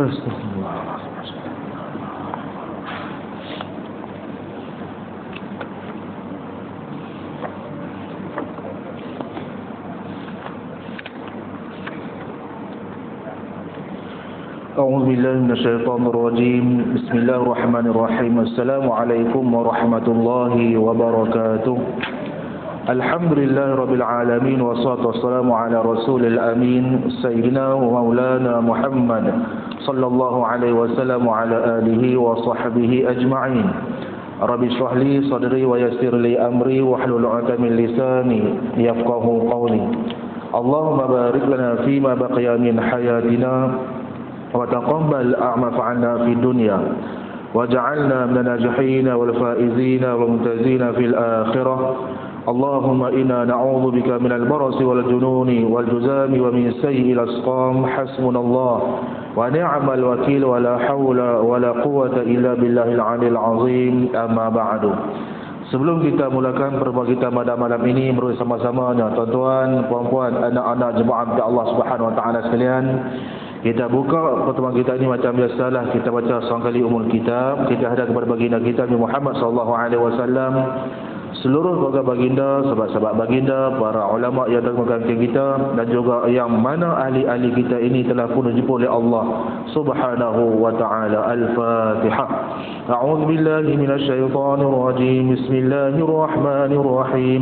Astagfirullah. أعوذ بالله من الشيطان الرجيم بسم الله الرحمن الرحيم السلام عليكم ورحمة الله وبركاته الحمد لله رب العالمين والصلاة والسلام على رسول الأمين سيدنا ومولانا محمد صلى الله عليه وسلم وعلى آله وصحبه أجمعين رب اشرح لي صدري ويسر لي أمري واحلل عقدة من لساني يفقهوا قولي اللهم بارك لنا فيما بقي من حياتنا وتقبل أعمال عنا في الدنيا وجعلنا من الناجحين والفائزين والممتازين في الآخرة اللهم إنا نعوذ بك من البرص والجنون والجذام ومن سيء الأسقام حسبنا الله ونعم الوكيل ولا حول ولا قوة إلا بالله العلي العظيم أما بعد. Sebelum kita mulakan pertemuan kita pada malam ini bersama-samanya tuan-tuan, puan-puan, anak-anak jemaah Allah Subhanahu wa taala sekalian, kita buka pertemuan kita ini macam biasalah, kita baca seorang kali umul kitab, kita hadap kepada baginda kita Nabi Muhammad sallallahu alaihi wasallam, seluruh keluarga baginda, sahabat-sahabat baginda, para ulama yang telah mengganti kita dan juga yang mana ahli-ahli kita ini telah pun dijemput oleh Allah Subhanahu wa taala. Al-Fatihah. A'udzu billahi minasyaitonir rajim. Bismillahirrahmanirrahim.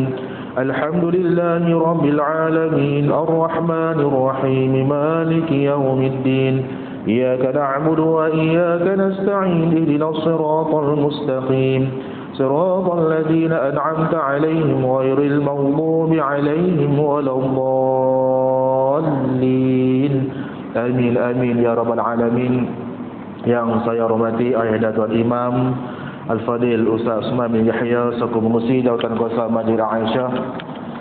Alhamdulillahi rabbil alamin arrahmanir rahim maliki yaumiddin iyyaka na'budu wa iyyaka nasta'in ihdinas siratal mustaqim siratal ladzina an'amta 'alaihim ghairil maghdubi 'alaihim waladdallin. Amin amin ya rabbal alamin. Yang saya hormati ayah dan tuan imam Al-Fadil Ustaz Usman bin Yahya selaku pengurusi Jawatan Kuasa Masjid Aisyah,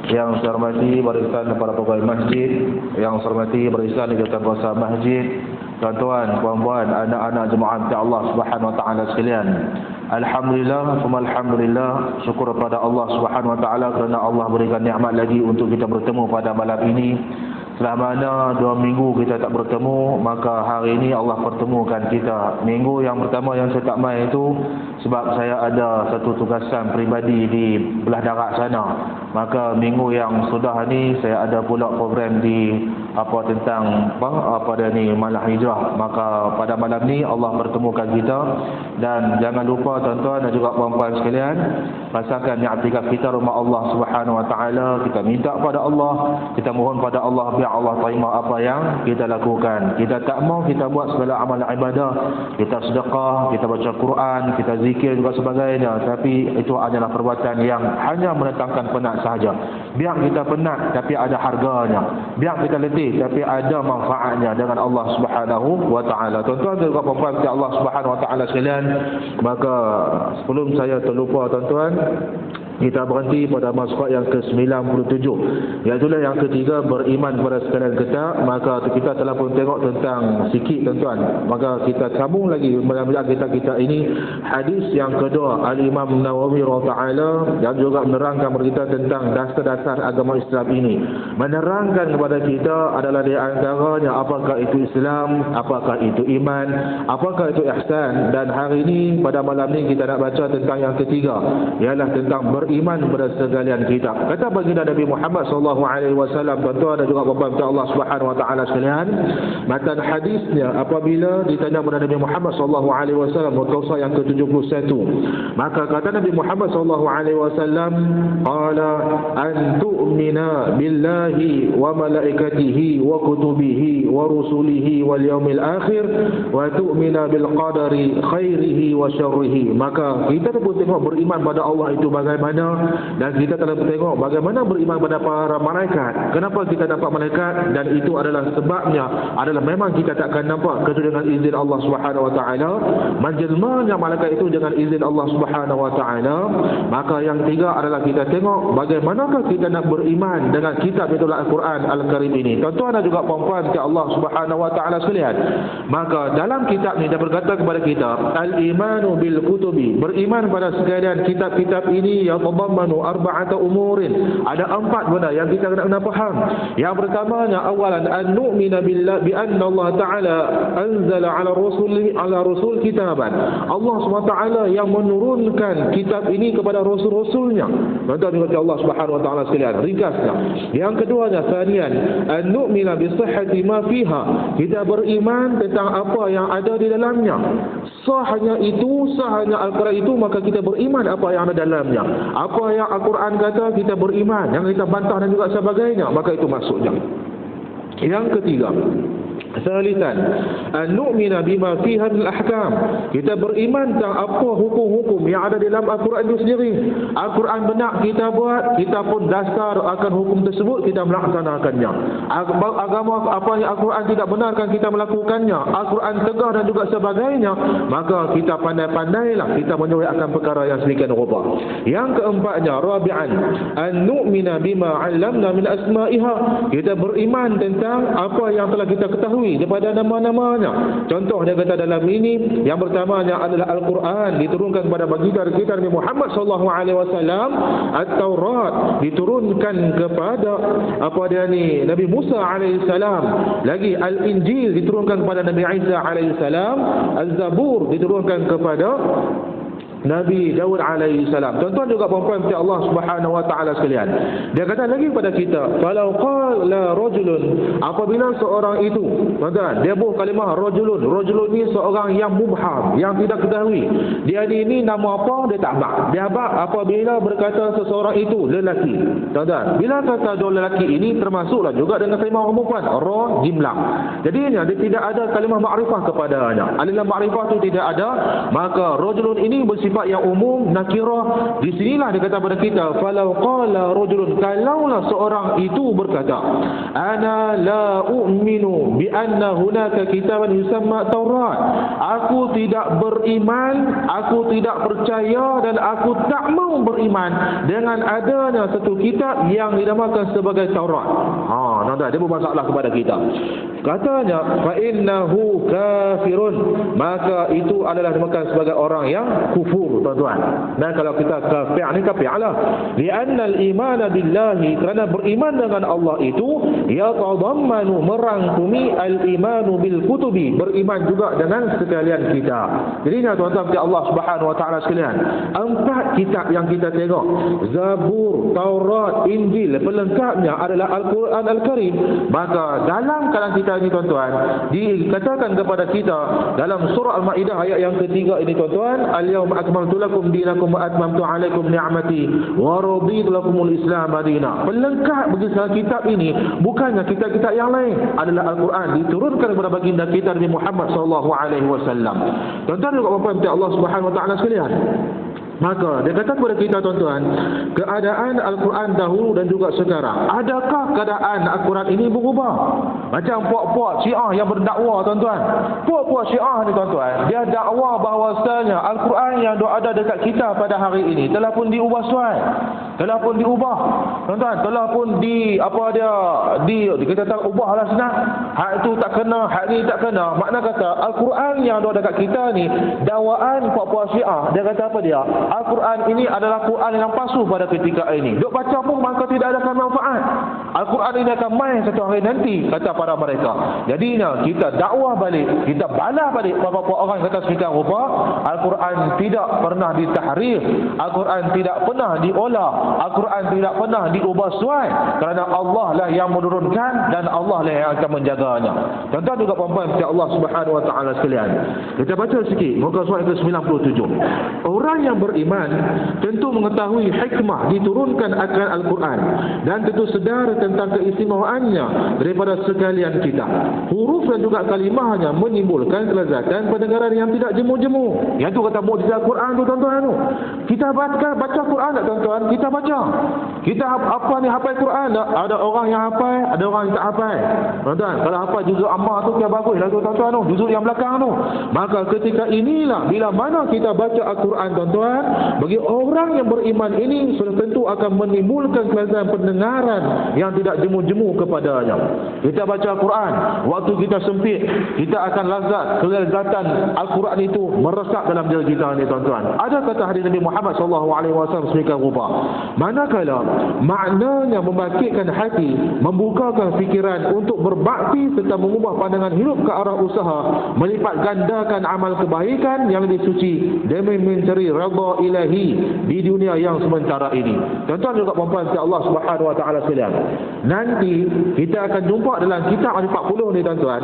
yang saya hormati barisan para pegawai masjid, yang saya hormati barisan Jawatan Kuasa Masjid, tuan-tuan, puan-puan, anak-anak jemaah Allah Subhanahu wa taala sekalian. Alhamdulillah, alhamdulillah, syukur kepada Allah Subhanahu wa taala kerana Allah berikan nikmat lagi untuk kita bertemu pada malam ini. Selama mana 2 minggu kita tak bertemu, maka hari ini Allah pertemukan kita. Minggu yang pertama yang saya tak main itu sebab saya ada satu tugasan peribadi di belah darat sana. Maka minggu yang sudah ni saya ada pula program di tentang Malah Hijrah. Maka pada malam ni Allah pertemukan kita, dan jangan lupa tuan-tuan dan juga puan-puan sekalian, rasakan i'tikaf kita rumah Allah Subhanahu wa taala. Kita minta pada Allah, kita mohon pada Allah biar Allah terima apa yang kita lakukan. Kita tak mau kita buat segala amal ibadah, kita sedekah, kita baca Quran, kita zikir juga sebagainya, tapi itu adalah perbuatan yang hanya mendatangkan penat sahaja. Biar kita penat tapi ada harganya, biar kita letih tapi ada manfaatnya dengan Allah Subhanahu wa taala. Tuan-tuan dan puan-puan Allah Subhanahu wa taala sekalian, maka sebelum saya terlupa tuan-tuan, kita berhenti pada masuk yang ke-97, iaitu yang ketiga, beriman kepada sekalian kita. Maka kita telah pun tengok tentang sikit tuan-tuan, maka kita sambung lagi dalam kita ini hadis yang kedua Al-Imam Nawawi rahimahullah yang juga menerangkan kepada kita tentang dasar-dasar agama Islam ini, menerangkan kepada kita adalah di antaranya apakah itu Islam, apakah itu iman, apakah itu ihsan. Dan hari ini pada malam ini kita nak baca tentang yang ketiga, ialah tentang beriman kepada sekalian kita. Kata baginda Nabi Muhammad sallallahu alaihi wasallam, tuan-tuan dan juga puan-puan Allah Subhanahu wa taala sekalian, matan hadisnya apabila ditanya kepada Nabi Muhammad sallallahu alaihi wasallam muka yang ke-71, maka kata Nabi Muhammad sallallahu alaihi wasallam, qala an tu'mina billahi wa malaikatihi wa kutubihi wa rusulihi wal yaumil akhir wa tu'mina bil qadari khairihi wa syarrihi. Maka kita pun tengok beriman pada Allah itu bagaimana, dan kita telah tengok bagaimana beriman pada para malaikat. Kenapa kita dapat malaikat? Dan itu adalah sebabnya adalah memang kita takkan nampak kecuali dengan izin Allah Subhanahu wa taala. Menjelmanya malaikat itu dengan izin Allah Subhanahu wa taala. Maka yang tiga adalah kita tengok bagaimanakah kita nak beriman dengan kitab itu Al-Quran Al-Karim ini. Tuan-tuan dan juga puan-puan Allah Subhanahu wa taala sekalian, maka dalam kitab ini dia berkata kepada kita al-imanu bil kutubi, beriman pada sekalian kitab-kitab ini ya tadammanu arba'ata umurin. Ada 4 benda yang kita kena faham. Yang pertamanya, awalan an nu'mina billah bi anna Allah Ta'ala anzala ala rasul kitaban. Allah SWT yang menurunkan kitab ini kepada rasul-rasulnya. Tuan-tuan kata Allah Subhanahu wa taala sekalian, ringkasnya. Yang keduanya, sanian an nu'mina bi sihhati ma fiha. Kita beriman tentang apa yang ada di dalamnya. Sahnya Al-Quran itu, maka kita beriman apa yang ada dalamnya. Apa yang Al-Quran kata, kita beriman. Yang kita bantah dan juga sebagainya, maka itu masuknya. Yang ketiga, salisan an nu'mina bima fiha min al-ahkam. Kita beriman tentang apa hukum-hukum yang ada dalam Al-Quran itu sendiri. Al-Quran benar kita buat, kita pun dasar akan hukum tersebut, kita melaksanakannya. Agama apa yang Al-Quran tidak benarkan, kita melakukannya. Al-Quran tegah dan juga sebagainya, maka kita pandai-pandailah kita menjauhkan perkara yang sedemikian rupa. Yang keempatnya, rabi'an an nu'mina bima 'allamna min asma'iha. Kita beriman tentang apa yang telah kita ketahui daripada nama-namanya. Contoh dia kata dalam ini, yang pertamanya adalah Al-Quran diturunkan kepada baginda kita Nabi Muhammad sallallahu alaihi wasallam. At-Taurat diturunkan kepada Nabi Musa alaihi salam. Lagi Al-Injil diturunkan kepada Nabi Isa alaihi salam. Az-Zabur diturunkan kepada Nabi Daud alaihi salam. Tuan-tuan juga puan-puan percaya Allah Subhanahu wa taala sekalian, dia kata lagi kepada kita, falau qala rajulun, apabila seorang itu, tuan-tuan, dia buh kalimah rajulun. Rajulun ni seorang yang mubham, yang tidak ketahui. Dia ni nama apa, dia tak bak. Dia bak apabila berkata seseorang itu lelaki. Tuan-tuan, bila kata dua lelaki ini termasuklah juga dengan kalimah perempuan, ra jimlah. Jadinya dia tidak ada kalimah makrifah kepadanya. Alillah makrifah itu tidak ada, maka rajulun ini bersifat yang umum, nakirah. Di sinilah dia kata pada kita, falau qala rajulun, kalaulah seorang itu berkata, ana la u'minu bi anna hunaka kitaban yusamma Taurat. Aku tidak beriman, aku tidak percaya dan aku tak mau beriman dengan adanya satu kitab yang dinamakan sebagai Taurat. Tuan-tuan, dia bermasalah kepada kita. Katanya, fa innahu kafirun, maka itu adalah dinamakan sebagai orang yang kufur, tuan-tuan. Dan kalau kita kafir ni kafirlah. Li'anna al-iman billahi, kerana beriman dengan Allah itu yatadammanu, merangkumi al-imanu bil kutubi, beriman juga dengan sekalian kitab. Jadi tuan-tuan kepada Allah Subhanahu wa taala sekalian, 4 kitab yang kita tengok, Zabur, Taurat, Injil, pelengkapnya adalah Al-Quran Al-Karim. Maka dalam kalangan kita ini, tuan-tuan, dikatakan kepada kita dalam surah Al-Maidah ayat yang ketiga ini, tuan-tuan, al-yawma akmaltu lakum dinakum wa atmamtu alaikum ni'mati wa raditu lakumul Islam madina. Pelengkap bagi kitab ini bukannya kitab-kitab yang lain, adalah Al-Quran diturunkan kepada baginda kita Nabi Muhammad sallallahu alaihi wasallam. Tuan-tuan juga apa Allah Subhanahu wa taala sekalian, maka dia kata kepada kita, tuan-tuan, keadaan Al-Quran dahulu dan juga sekarang, adakah keadaan Al-Quran ini berubah? Macam puak-puak Syiah yang berdakwa, tuan-tuan. Puak-puak Syiah ni, tuan-tuan, dia dakwa bahawasanya Al-Quran yang ada dekat kita pada hari ini telah pun diubah suai, telah pun diubah, tuan-tuan, telah pun kita tak ubahlah senang. Hak itu tak kena, hak ni tak kena. Makna kata Al-Quran yang ada dekat kita ni, dakwaan puak-puak Syiah, dia kata apa dia? Al-Quran ini adalah Quran yang palsu pada ketika ini. Duk baca pun maka tidak ada manfaat. Al-Quran ini akan main satu hari nanti, kata para mereka. Jadinya kita dakwah balik, kita balas balik beberapa orang kata sekitar rupa Al-Quran tidak pernah ditahrif, Al-Quran tidak pernah diolah, Al-Quran tidak pernah diubah suai, kerana Allah lah yang menurunkan dan Allah lah yang akan menjaganya. Contoh juga puan-puan Allah Subhanahu wa taala sekalian. Kita baca sikit muka surat ke-97. Orang yang beriman tentu mengetahui hikmah diturunkan akan Al-Quran dan tentu sedar tentang keistimewaannya daripada sekalian kita. Huruf dan juga kalimahnya menimbulkan kelezatan pendengaran yang tidak jemu-jemu. Yang tu kata mukjizat Al-Quran tu, tuan-tuan tu. Kita baca Quran tak, tuan-tuan? Kita baca. Kita apa ni hafal Quran tak? Ada orang yang hafal, ada orang yang tak hafal. Tuan-tuan, kalau hafal juzuk amma tu dia baguslah tu tuan-tuan tu, juzuk yang belakang tu. Maka ketika inilah bila mana kita baca Al-Quran tuan-tuan, bagi orang yang beriman ini sudah tentu akan menimbulkan kelezatan pendengaran yang tidak jemu-jemu kepadanya. Kita baca Al-Quran, waktu kita sempit, kita akan lazat kelezatan Al-Quran itu meresap dalam diri kita ni tuan-tuan. Ada kata hadis Nabi Muhammad SAW sedemikian rupa. Manakala maknanya membangkitkan hati, membukakan fikiran untuk berbakti serta mengubah pandangan hidup ke arah usaha, melipat gandakan amal kebaikan yang disuci demi mencari redha ilahi di dunia yang sementara ini. Tuan-tuan juga puan-puan Allah Subhanahu wa taala sekalian. Nanti kita akan jumpa dalam kitab Al-40 ni tuan-tuan.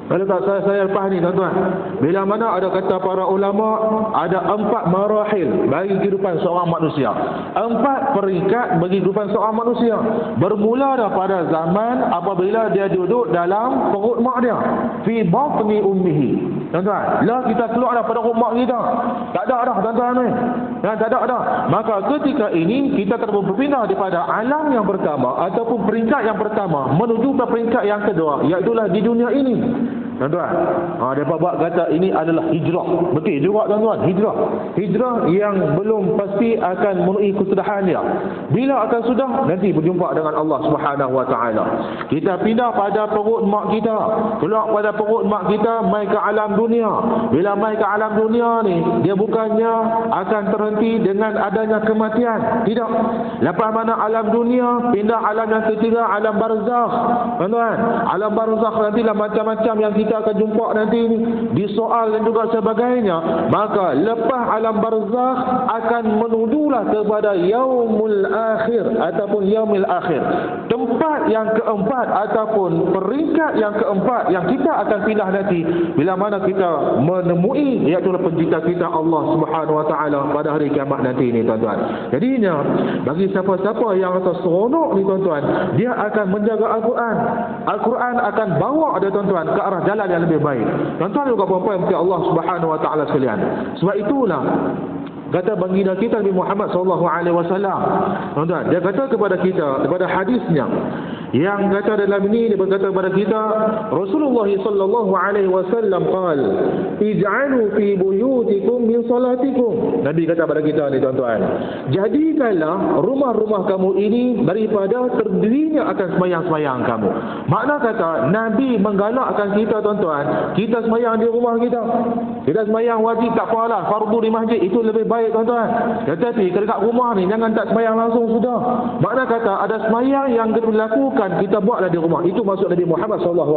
Kalau tak saya lepas ni tuan-tuan, bila mana ada kata para ulama, ada 4 marahil bagi kehidupan seorang manusia, 4 peringkat bagi kehidupan seorang manusia. Bermula daripada zaman apabila dia duduk dalam perut mak dia, fi batni ummihi. Tuan-tuan, lah kita keluar daripada perut mak kita, tak ada dah tuan-tuan ni, tak ada dah. Maka ketika ini kita terus berpindah daripada alam yang pertama ataupun peringkat yang pertama menuju ke peringkat yang kedua, iaitu di dunia ini. Tuan-tuan, mereka buat kata ini adalah hijrah. Betul juga tuan-tuan, hijrah yang belum pasti akan memenuhi kesudahan dia. Bila akan sudah, nanti berjumpa dengan Allah Subhanahu wa taala. Kita pindah pada perut mak kita, keluar pada perut mak kita, mai ke alam dunia. Bila mai ke alam dunia ni, dia bukannya akan terhenti dengan adanya kematian. Tidak. Lepas mana alam dunia, pindah alam yang ketiga, alam barzakh. Tuan-tuan, alam barzakh nantilah macam-macam yang kita akan jumpa nanti ni, disoal dan juga sebagainya. Maka lepas alam barzakh akan menujulah kepada yaumul akhir ataupun yaumil akhir, tempat yang keempat ataupun peringkat yang keempat yang kita akan pindah nanti bila mana kita menemui, iaitu pencipta kita Allah Subhanahu wa taala pada hari kiamat nanti ni tuan-tuan. Jadinya bagi siapa-siapa yang rasa seronok ni tuan-tuan, dia akan menjaga Al-Quran. Al-Quran akan bawa dia tuan-tuan ke arah jalan yang lebih baik. Tuan-tuan juga puan-puan yang Allah Subhanahu wa taala sekalian. Sebab itulah kata baginda kita Nabi Muhammad SAW, tuan-tuan, dia kata kepada kita, kepada hadisnya yang kata dalam ini, dia berkata kepada kita, Rasulullah SAW qala ij'alu fi buyutikum min salatikum. Nabi kata kepada kita ni tuan-tuan, jadikanlah rumah-rumah kamu ini daripada terdirinya akan sembahyang-sembahyang kamu. Makna kata Nabi menggalakkan kita tuan-tuan, kita sembahyang di rumah kita. Kita sembahyang wajib tak apalah, fardu di masjid itu lebih baik tuan-tuan. Tetapi dekat rumah ni jangan tak sembahyang langsung sudah. Makna kata ada sembahyang yang kita lakukan, kita buatlah di rumah. Itu maksud Nabi Muhammad SAW.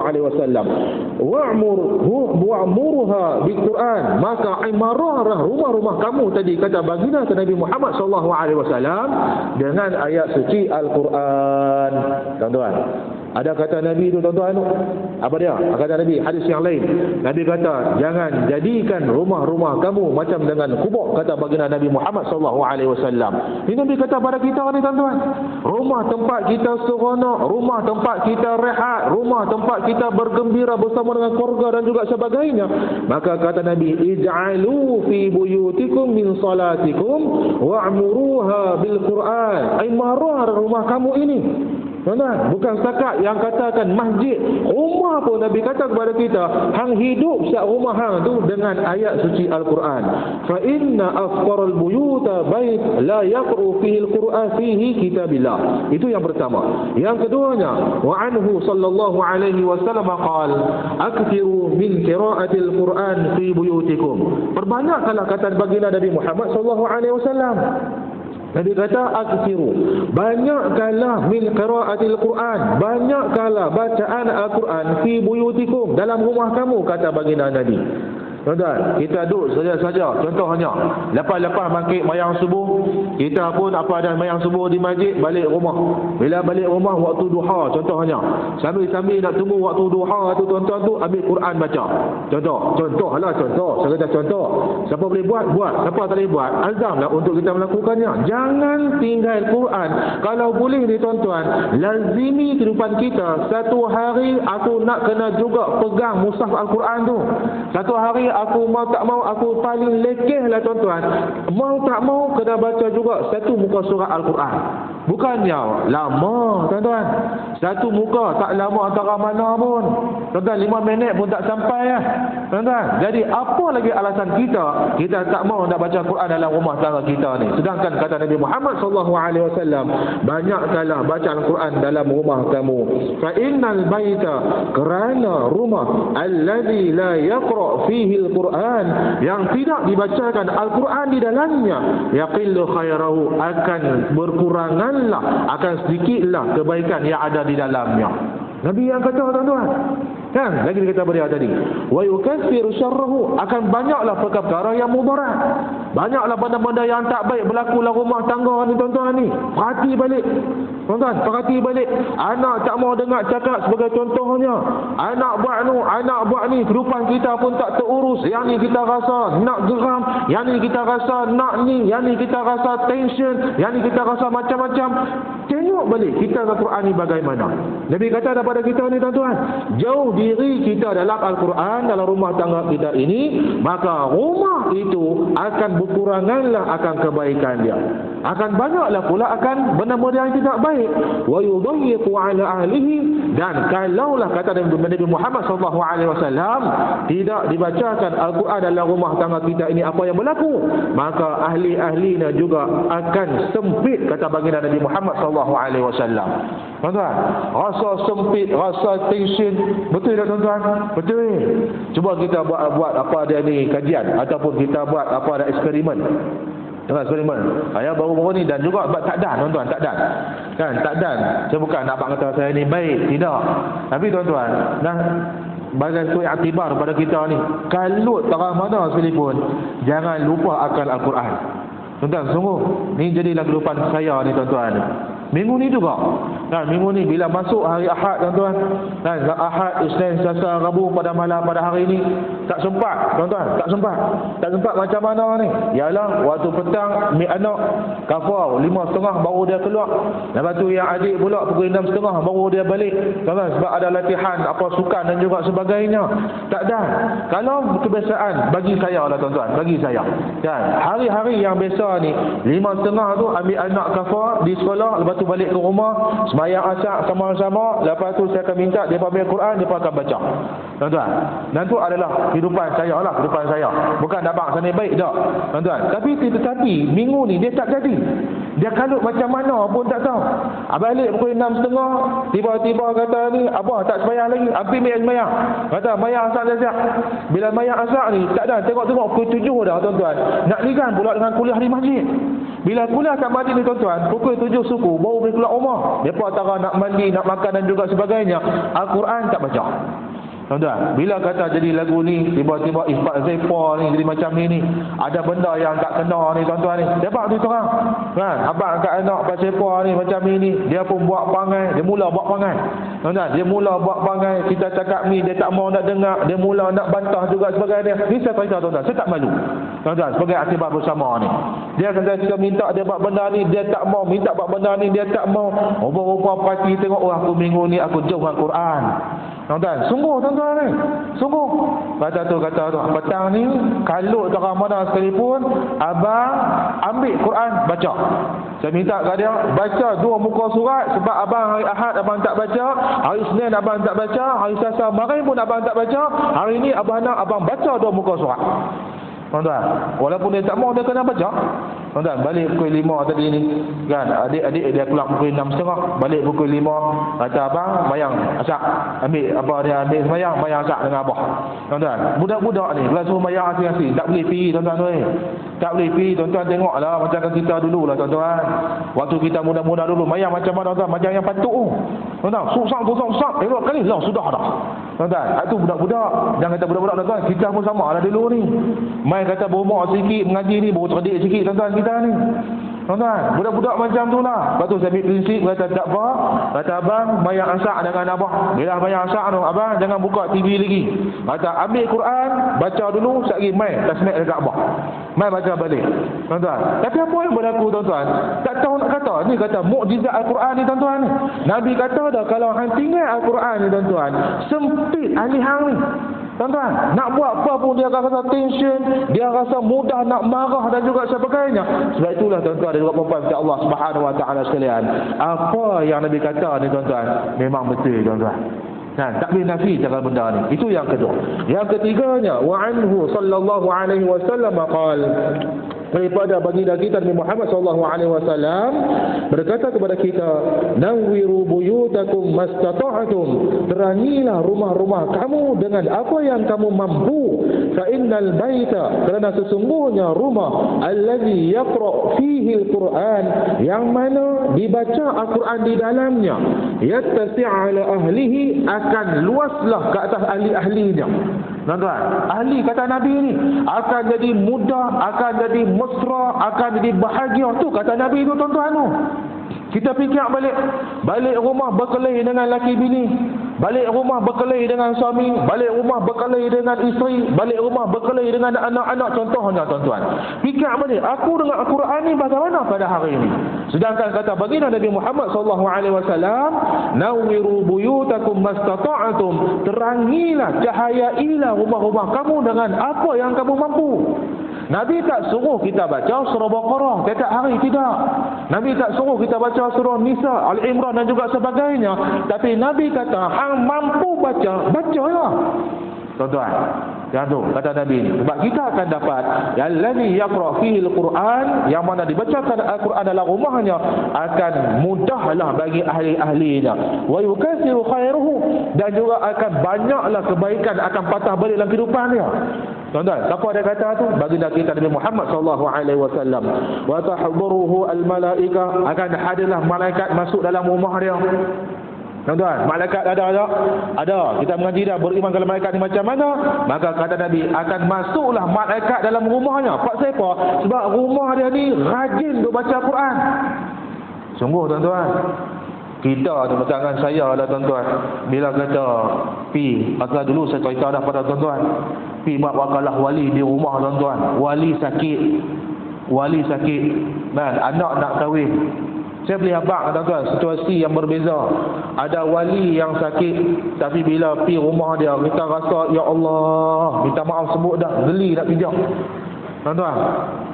Wa'murha bil Quran. Maka imarah rumah-rumah kamu tadi, kata baginda Nabi Muhammad SAW, dengan ayat suci Al-Quran. Tuan-tuan, ada kata Nabi itu tuan-tuan, apa dia? Kata Nabi, hadis yang lain, Nabi kata jangan jadikan rumah-rumah kamu macam dengan kubur, kata baginda Nabi Muhammad SAW. Ini Nabi kata pada kita ni tuan-tuan, rumah tempat kita seronok, rumah tempat kita rehat, rumah tempat kita bergembira bersama dengan keluarga dan juga sebagainya. Maka kata Nabi, ij'alu fi buyutikum min salatikum wa'muruha bil Quran. Imarah rumah kamu ini. Tuan-tuan, bukan setakat yang katakan masjid, rumah pun Nabi kata kepada kita, hang hidup setiap rumah hang tu dengan ayat suci Al-Quran. Fa inna afqaral buyuta bait la yaqru fihi al-Quran fihi kitabillah. Itu yang pertama. Yang keduanya, wa anhu sallallahu alaihi wasallam qala akthiru min qira'atil Quran fi buyutikum. Perbanyakkanlah kata baginda Nabi Muhammad sallallahu alaihi wasallam. Nabi kata aksiru, banyakkanlah min qiraatil Quran, banyakkanlah bacaan Al-Quran fi buyutikum, dalam rumah kamu, kata baginda Nabi. Tuan-tuan, kita duduk saja-saja, contohnya lepas-lepas maghrib mayang subuh, kita pun apa ada mayang subuh di masjid, balik rumah. Bila balik rumah waktu duha contohnya, sambil-sambil nak tunggu waktu duha tu tuan-tuan tu, ambil Quran baca. Contoh. Saya kata contoh. Siapa boleh buat? Siapa tak boleh buat? Azamlah untuk kita melakukannya. Jangan tinggal Quran. Kalau boleh ni tuan-tuan, lazimi kehidupan kita. Satu hari aku nak kena juga pegang mushaf Al-Quran tu. Satu hari aku mau tak mau, aku paling lekeh lah tuan-tuan. Mau tak mau kena baca juga satu muka surat Al-Quran. Bukannya lama tuan-tuan. Satu muka tak lama antara mana pun. Tuan-tuan 5 minit pun tak sampai lah. Tuan-tuan, jadi apa lagi alasan kita tak mau nak baca Quran dalam rumah tangga kita ni? Sedangkan kata Nabi Muhammad SAW, banyakkanlah baca Al-Quran dalam rumah kamu. Fa innal baita, kerana rumah alladhi la yaqra fihi al-Quran, yang tidak dibacakan Al-Quran di dalamnya, yaqillu khairahu, akan berkuranganlah, akan sedikitlah kebaikan yang ada di dalamnya. Nabi yang kata tuan-tuan. Kan? Lagi kita beri tadi. Wa yukaffiru syarrahu, akan banyaklah perkara yang mudarat. Banyaklah benda-benda yang tak baik berlaku dalam rumah tangga ni tuan-tuan ni. Perhati balik. Tuan-tuan, perhati balik. Anak tak mau dengar cakap sebagai contohnya. Anak buat ni, kehidupan kita pun tak terurus. Yang ni kita rasa nak geram, yang ni kita rasa nak ni, yang ni kita rasa tension, yang ni kita rasa macam-macam. Tengok balik kita Al-Quran ni bagaimana. Nabi kata daripada kita ni tuan-tuan, jauh diri kita dalam Al-Quran, dalam rumah tangga kita ini, maka rumah itu akan berkuranganlah akan kebaikan dia. Akan banyaklah pula akan benda-benda yang tidak baik. Wa yudayyiqu ala ahlihi, dan kalaulah kata Nabi Muhammad SAW tidak dibacakan Al-Quran dalam rumah tangga kita ini, apa yang berlaku? Maka ahli-ahlinya juga akan sempit, kata baginda Nabi Muhammad SAW. Tuan-tuan, rasa sempit, rasa tension, betul tak tuan-tuan? Betul. Cuba kita buat apa dia ni kajian, ataupun kita buat apa ada eksperimen. Dengar eksperimen. Saya baru-baru ni, dan juga buat takdan tuan-tuan, takdan. Kan, takdan. Saya bukan nak kata saya ni baik, tidak. Tapi tuan-tuan, dah bagai satu iktibar pada kita ni, kalut terang mana sekalipun, jangan lupa akan Al-Quran. Tuan-tuan, sungguh ni jadilah kehidupan saya ni tuan-tuan. Minggu ni juga. Kan, minggu ni bila masuk hari Ahad tuan-tuan. Kan, Ahad, Isnin, Selasa, Rabu pada malam pada hari ni tak sempat tuan-tuan, tak sempat. Tak sempat macam mana ni? Yalah, waktu petang ambil anak kafar 5.30 baru dia keluar. Lepas tu yang adik pula pukul 6.30 baru dia balik. Tuan-tuan, sebab ada latihan apa sukan dan juga sebagainya. Tak ada. Kalau kebiasaan bagi saya lah tuan-tuan, bagi saya. Kan, hari-hari yang biasa ni 5.30 tu ambil anak kafar di sekolah, lepas tu balik ke rumah, sembahyang asar sama-sama, lepas tu saya akan minta dia ambil Quran, dia akan baca. Tuan-tuan, dan tu adalah kehidupan saya lah, kehidupan saya. Bukan abang sana baik tak, tuan-tuan. Tetapi minggu ni dia tak jadi. Dia kalut macam mana pun tak tahu. Balik pukul 6.30, tiba-tiba kata ni, abang tak sembahyang lagi, habis ambil sembahyang. Kata sembahyang asar dah siap. Bila sembahyang asar ni, tak ada, tengok-tengok pukul 7 dah tuan-tuan. Nak ligan pula dengan kuliah di masjid. Bila kuliah kat masjid ni tuan-tuan, pukul 7 suku baru boleh keluar rumah. Mereka antara nak mandi, nak makan dan juga sebagainya, Al-Quran tak baca. Tuan-tuan, bila kata jadi lagu ni, tiba-tiba Ifat Zaifa ni jadi macam ni, ada benda yang tak kena ni tuan-tuan ni. Dapat tu terang. Kan, abang kat anak Pak Zaifa ni macam ni, dia pun buat pangai, dia mula buat pangai. Tuan-tuan, dia mula buat pangai, kita cakap ni dia tak mau nak dengar, dia mula nak bantah juga sebagainya. Ni saya cerita tuan-tuan, saya tak malu. Tuan-tuan, sebagai akibat bersama ni. Dia kata kita minta dia buat benda ni, dia tak mau, minta buat benda ni, dia tak mau. Rupa-rupa parti tengok, oh aku minggu ni aku jauh dengan Quran. Tuan-tuan, sungguh tuan-tuan ni, sungguh. Kata tu, petang ni kalut terang mana sekalipun, abang ambil Quran baca. Saya minta kat dia baca 2 muka surat, sebab abang hari Ahad abang tak baca, hari Isnin abang tak baca, hari Selasa mari pun abang tak baca, hari ni abang nak abang baca 2 muka surat. Tuan-tuan, walaupun dia tak mau, dia kena baca. Tuan-tuan, balik pukul 5 tadi ni, kan, adik-adik dia keluar pukul 6.30, balik pukul 5, kata abang mayang asak, ambil apa dia ambil mayang asak dengan abah. Tuan-tuan, budak-budak ni kalau suruh mayang asing-asing tak boleh pergi tuan-tuan tu. Tak boleh pergi tuan-tuan, tengoklah macam kita dululah tuan-tuan. Waktu kita muda-muda dulu mayang macam mana tuan-tuan, macam yang patut tu. Tuan-tuan, susah, tengok kali lah sudah dah. Tuan-tuan, itu budak-budak. Jangan kata budak-budak tuan-tuan, kita pun sama lah dulu ni. Main kata berumur sikit mengaji ni, baru cerdik sikit tuan-tuan kita ni. Tuan-tuan, budak-budak macam tu lah. Lepas tu saya ambil prinsip, kata tak apa, kata abang mayang asak dengan abah. Bila mayang asak tu, abang jangan buka TV lagi. Kata ambil Quran, baca dulu, sekali main tasmik dekat abah. Main baca balik. Tuan-tuan, tapi apa yang berlaku tuan-tuan? Tak tahu nak kata. Ni kata mukjizat Al-Quran ni tuan-tuan ni. Nabi kata dah, kalau hang tinggal Al-Quran ni tuan-tuan, sempit ahli hang ni. Tuan-tuan, nak buat apa pun dia akan rasa tension, dia rasa mudah nak marah dan juga sebagainya. Sebab itulah tuan-tuan dan puan-puan Allah Subhanahu Wa Taala sekalian, apa yang Nabi kata ni tuan-tuan, memang betul tuan-tuan. Tak boleh nafi cara benda ni. Itu yang kedua. Yang ketiganya, wa anhu sallallahu alaihi wasallam qala, daripada baginda kita Nabi Muhammad sallallahu alaihi wasallam berkata kepada kita, nawwiru buyutakum mastata'tum, terangilah rumah-rumah kamu dengan apa yang kamu mampu. Fa innal baita, kerana sesungguhnya rumah allazi yaqra fihi al-Quran, yang mana dibaca Al-Quran di dalamnya, yattasi' ala ahlihi, akan luaslah ke atas ahli-ahlinya. Tuan-tuan, ahli kata Nabi ni akan jadi mudah, akan jadi mesra, akan jadi bahagia. Tu kata Nabi tu tuan-tuan tu. Kita fikir balik rumah berkelahi dengan laki bini, balik rumah berkelahi dengan suami, balik rumah berkelahi dengan isteri, balik rumah berkelahi dengan anak-anak, contohnya tuan-tuan. Fikir balik, aku dengan Al-Quran ni bagaimana pada hari ini? Sedangkan kata baginda Nabi Muhammad sallallahu alaihi wasallam, nawwiru buyutakum mastata'tum, terangilah, cahayailah rumah-rumah kamu dengan apa yang kamu mampu. Nabi tak suruh kita baca surah Baqarah setiap hari, tidak. Nabi tak suruh kita baca surah Nisa, Al-Imran dan juga sebagainya. Tapi Nabi kata, hang mampu baca, bacalah. Tuan-tuan, yang tu kata Nabi ni. Sebab kita akan dapat allazi yaqra fihi al-Quran, yang mana dibacakan Al-Quran dalam rumahnya, akan mudahlah bagi ahli-ahlinya. Wa yukathiru khairuhu, dan juga akan banyaklah kebaikan akan patah balik dalam kehidupan dia. Tuan-tuan, siapa dia kata tu? Baginda kita Nabi Muhammad sallallahu alaihi wasallam. Wa tahduruhu al-malaika, akan hadirlah malaikat masuk dalam rumah dia. Tuan-tuan, malaikat ada. Kita mengaji dah, beriman kalau malaikat ni macam mana. Maka kata Nabi, akan masuklah malaikat dalam rumahnya. Pak siapa? Sebab rumah dia ni rajin duk baca Quran. Sungguh tuan-tuan, kita ni macam dengan saya lah tuan-tuan, bila kata pi, pasal dulu saya cerita dah pada tuan-tuan, pi buat wakalah wali di rumah tuan-tuan. Wali sakit, dan anak nak kahwin. Saya boleh abang tuan-tuan, situasi yang berbeza. Ada wali yang sakit, tapi bila pi rumah dia, kita rasa ya Allah, minta maaf sebut dah, geli nak pijak. Tuan-tuan,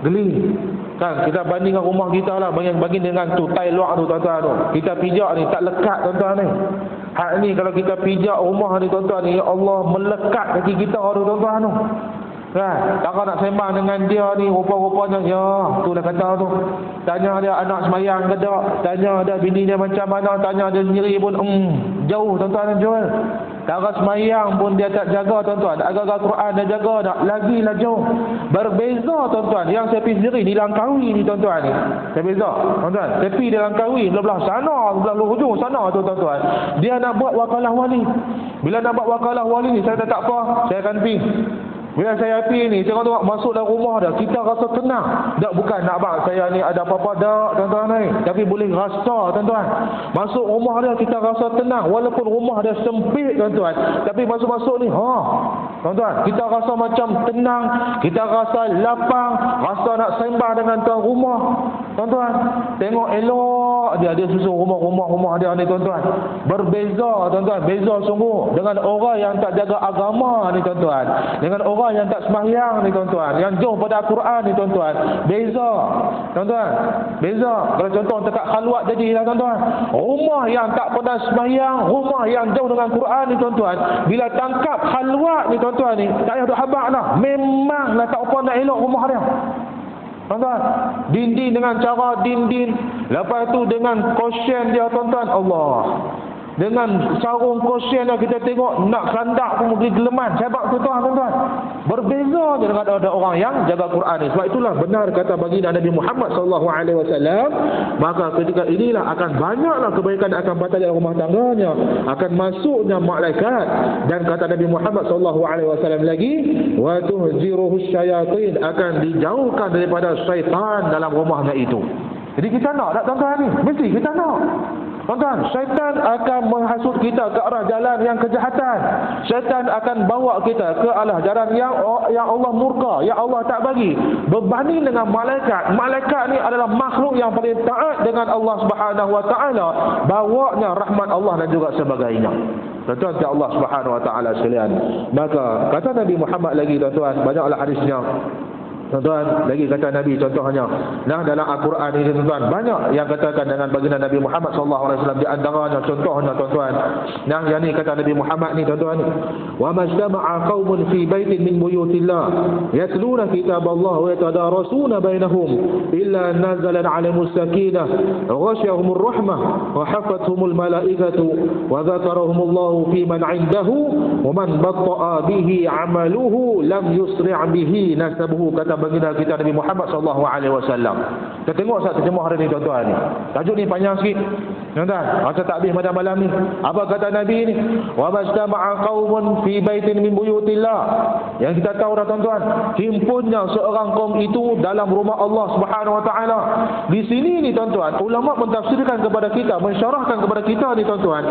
geli. Kan kita bandingkan rumah kita lah, bagi dengan tu tai luar tu tuan-tuan tu. Kita pijak ni tak lekat tuan-tuan ni. Hak ni kalau kita pijak rumah ni tuan-tuan ni, ya Allah, melekat kaki kita tu tuan-tuan tu. Kan? Tak nak sembang dengan dia ni, rupa-rupanya ya, tu dah kata tu. Tanya dia anak semayang ke tak, tanya dia bini dia macam mana, tanya dia sendiri pun jauh tuan-tuan dan jual. Cara semayang pun dia tak jaga tuan-tuan. Agak-agak Quran dia jaga tak, lagilah jauh. Berbeza tuan-tuan. Yang saya pergi sendiri di Langkawi ni tuan-tuan ni, saya beza tuan-tuan. Saya pergi di Langkawi, belah sana, belah hujung sana tu tuan-tuan. Dia nak buat wakalah wali. Bila nak buat wakalah wali ni, saya tak apa, saya akan pergi. Bila saya pergi ni, saya tengok masuk dalam rumah dah, kita rasa tenang. Tak, bukan nak bang saya ni ada apa-apa dak tuan-tuan ni, tapi boleh rasa tuan-tuan. Masuk rumah dia kita rasa tenang, walaupun rumah dia sempit tuan-tuan, tapi masuk-masuk ni tuan-tuan, kita rasa macam tenang, kita rasa lapang, rasa nak sembang dengan tuan rumah. Tuan-tuan, tengok elok dia susun rumah dia ni tuan-tuan. Berbeza tuan-tuan, beza sungguh dengan orang yang tak jaga agama ni tuan-tuan, dengan orang yang tak sembahyang ni tuan-tuan, yang jauh pada Al-Quran ni tuan-tuan. Beza tuan-tuan, beza. Kalau contoh dekat khalwat jadilah tuan-tuan, rumah yang tak pernah sembahyang, rumah yang jauh dengan Quran ni tuan-tuan, bila tangkap khalwat ni tuan-tuan ni, tak payah duk habaq dah, memanglah tak apa nak elok rumah dia tuan-tuan. Dinding dengan cara dinding, lepas tu dengan kosyen dia tuan-tuan, Allah, dengan sarung kosyen yang kita tengok nak kandak pun pergi geleman. Sebab tuan-tuan, berbeza je dengan ada orang yang jaga Quran ni. Sebab itulah benar kata baginda Nabi Muhammad sallallahu alaihi wasallam, maka ketika inilah akan banyaklah kebaikan akan batal dalam rumah tangganya, akan masuknya malaikat. Dan kata Nabi Muhammad sallallahu alaihi wasallam lagi, wa tuhziruhu syayatin, akan dijauhkan daripada syaitan dalam rumahnya itu. Jadi kita nak tak tuan-tuan ni? Mesti kita nak. Tuan-tuan, syaitan akan menghasut kita ke arah jalan yang kejahatan. Syaitan akan bawa kita ke arah jalan yang Allah murka, yang Allah tak bagi. Berbanding dengan malaikat, malaikat ni adalah makhluk yang paling taat dengan Allah Subhanahu wa taala, bawanya rahmat Allah dan juga sebagainya. Tuan-tuan, ya Allah Subhanahu wa taala sekalian. Maka kata Nabi Muhammad lagi, tuan-tuan, banyaklah hadisnya. Tuan-tuan, lagi kata Nabi contohnya, nah dalam Al-Quran ini tuan-tuan, banyak yang katakan dengan baginda Nabi Muhammad SAW. Di antaranya contohnya tuan-tuan, nah yang ni kata Nabi Muhammad ni tuan-tuan, wa majtama'a qaumun fi baitin min buyutillah yatluna kitaballah wa yatadarasuna bainahum illa nazalan 'alaihimul sakinah wa ghasyiyahumur rahmah wa hafathumul malaikatu wa dzakarahumullahu fi man 'indahu wa man batta'a bihi 'amaluhu lam yusri' bihi nasabuhu. Kata baginda kita Nabi Muhammad SAW. Kita tengok saat terjemah hari ni tuan-tuan ni. Tajuk ni panjang sikit. Tuan-tuan, rasa tak habis pada malam ni. Apa kata Nabi ni? Wa majtama'a qaumun fi baitin min buyutillah. Yang kita tahu dah tuan-tuan, himpunnya seorang kaum itu dalam rumah Allah Subhanahu wa taala. Di sini ni tuan-tuan, ulama mentafsirkan kepada kita, mensyarahkan kepada kita ni tuan-tuan.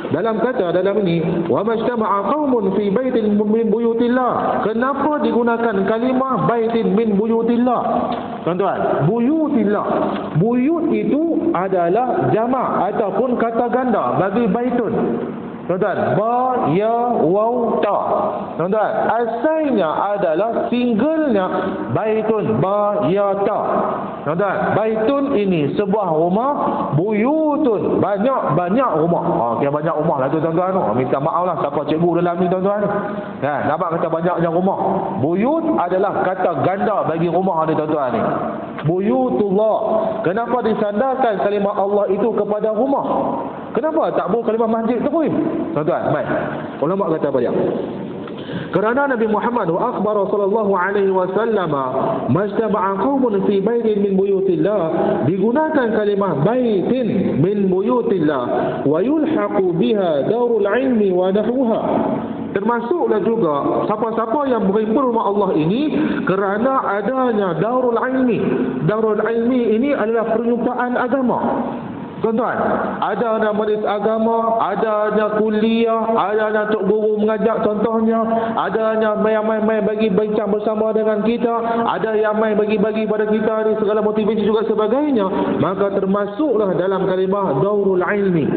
Dalam kata dalam ini, wa majtama'a qaumun fi baitin min buyutillah. Kenapa digunakan kalimah baitin min buyutillah? Tuan-tuan, buyutillah. Buyut itu adalah jamak ataupun kata ganda bagi baitun. Tuan-tuan, ba, ya, waw, ta. Tuan-tuan, asalnya adalah singlenya baitun, ba, ya, ta. Tuan-tuan, baitun ini sebuah rumah, buyutun banyak rumah. Kira banyak rumah lah tu tuan-tuan. Minta maaf lah siapa cikgu dalam ni tuan-tuan. Nampak kata banyaknya rumah. Buyut adalah kata ganda bagi rumah ni tuan-tuan ni. Buyutullah. Kenapa disandarkan kalimah Allah itu kepada rumah? Kenapa tak boleh kalimah masjid tu pun? Tuan-tuan, baik. Ulama kata apa dia? Kerana Nabi Muhammad wa akhbar sallallahu alaihi wasallam majtama'a qaumun fi baitin min buyutillah, digunakan kalimah baitin min buyutillah wa yulhaqu biha darul ilmi wa nahwaha. Termasuklah juga siapa-siapa yang berhimpun rumah Allah ini kerana adanya darul ilmi. Darul ilmi ini adalah perjumpaan agama. Tuan-tuan, ada anak majlis agama, ada anak kuliah, ada anak tok guru mengajak contohnya, ada anak main-main bagi bincang bersama dengan kita, ada yang main bagi-bagi pada kita ni segala motivasi juga sebagainya. Maka termasuklah dalam kalimah daurul ilmi.